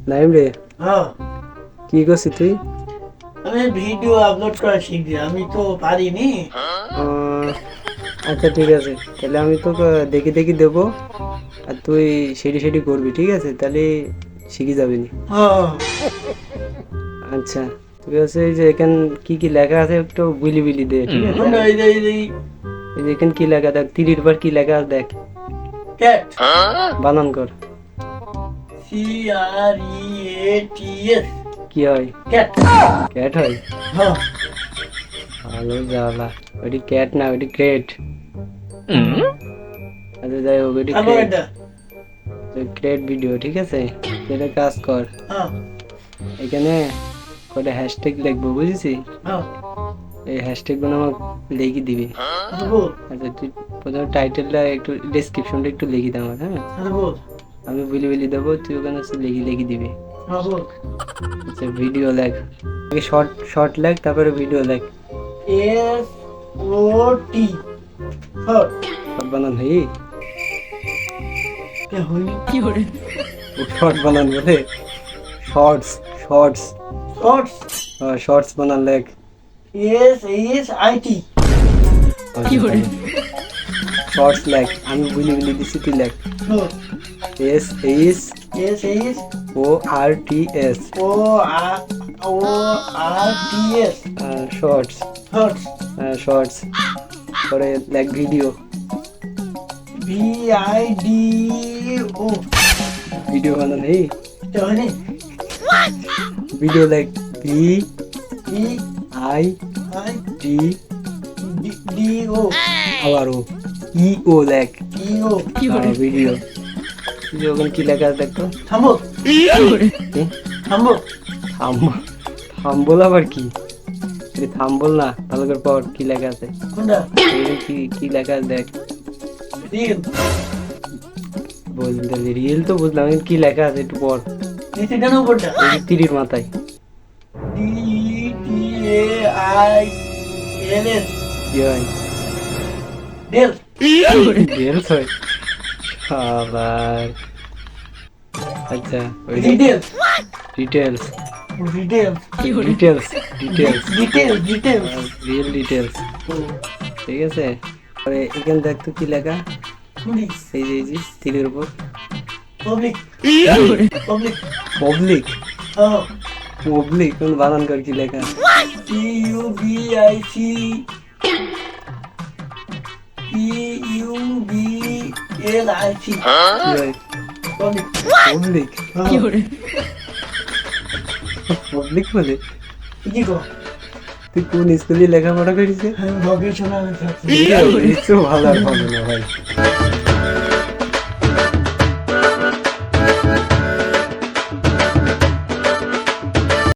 নাইম রে, হ্যাঁ কি করছিস তুই? আমি ভিডিও আপলোড করা শিখছি, আমি তো পারিনি। আচ্ছা ঠিক আছে, তাহলে আমি তোকে দেখি দেখি দেবো, আর তুই সেটি সেটি করবি, ঠিক আছে? তাহলে শিখে যাবি নি। হ্যাঁ আচ্ছা তুই হচ্ছে এই যে এখান কি কি লেখা আছে একটু বিলি বিলি দে, ঠিক আছে? এই যে এখানে কি লেখা দেখ, তিরির পর কি লেখা আছে দেখ, ক্যাট, বানান কর। CREATS, কি হয়? ক্যাট। ক্যাট হয়? হ্যাঁ ভালো জ্বালা, ওইটি ক্যাট না, ওইটি ক্রেট। আচ্ছা যাই হোক, ওইটি তারপর ক্রেট, এটা। ক্রেট ভিডিও, ঠিক আছে? এটা কাজ কর, হ্যাঁ এখানে কটা হ্যাশট্যাগ লিখবো, বুঝেছিস? হ্যাঁ এই হ্যাশট্যাগ গুলো আমাকে লিখে দিবি। আচ্ছা বল, আচ্ছা তুই প্রথমে টাইটেলটা একটু, ডেসক্রিপশনটা একটু লিখে দে আমার, হ্যাঁ? আচ্ছা বল, আমি বলি বলি দেবো, তুই ওখানে লিখে দিবি। হ্যাঁ বল। আচ্ছা ভিডিও লেখ, আগে শর্ট শর্ট লেখ, তারপরে ভিডিও লেখ। SOT, short. শর্ট বানান হই, কে হইনি? শর্ট বানান বলে, শর্টস শর্টস, শর্টস, শর্টস বানান লেখ। SHIT, শর্টস লেখ, আমি বলি বলি দিছি, তুই লেখ। Short, SHORTS, SHORTS, shorts, shorts, shorts, পরে লেখ ভিডিও, VIDO, ভিডিও বানান এই, কে হইনি? ভিডিও লেখ, VIDO, আবার ও ইও লেখ, ভিডিও। ওখানে কি লেখা আছে দেখতো? থামো, থামো। থাম্বল আবার কি? এটা থাম্বল না, ভালো করে পড় কি লেখা আছে। কোনটা? এই কি কি লেখা আছে দেখ, রিল, বলতে রিয়েল তো বুঝলাম, কিন্তু কি লেখা আছে একটু পড়। নিচে কেন উপরটা? এই যে তীরের মাথায় DETAILS, কি হয়? ডেল, রিয়েলস হয় আবার। আচ্ছা ওই details, details, details, details details, details, details, real details, ঠিক আছে? পরে এখানে দেখ তো কি লেখা, এই যে তীরের উপর, পাবলিক, পাবলিক, পাবলিক, হ্যাঁ, পাবলিক কোন বানান কর কি লেখা, PUBIC, PUBLIC, কি হয়? পাবলিক, পাবলিক, পাবলিক বলে? কি গো? তুই কোন স্কুলে লেখাপড়া করিস? ভকেশনাল, ভালো আর হবে না ভাই।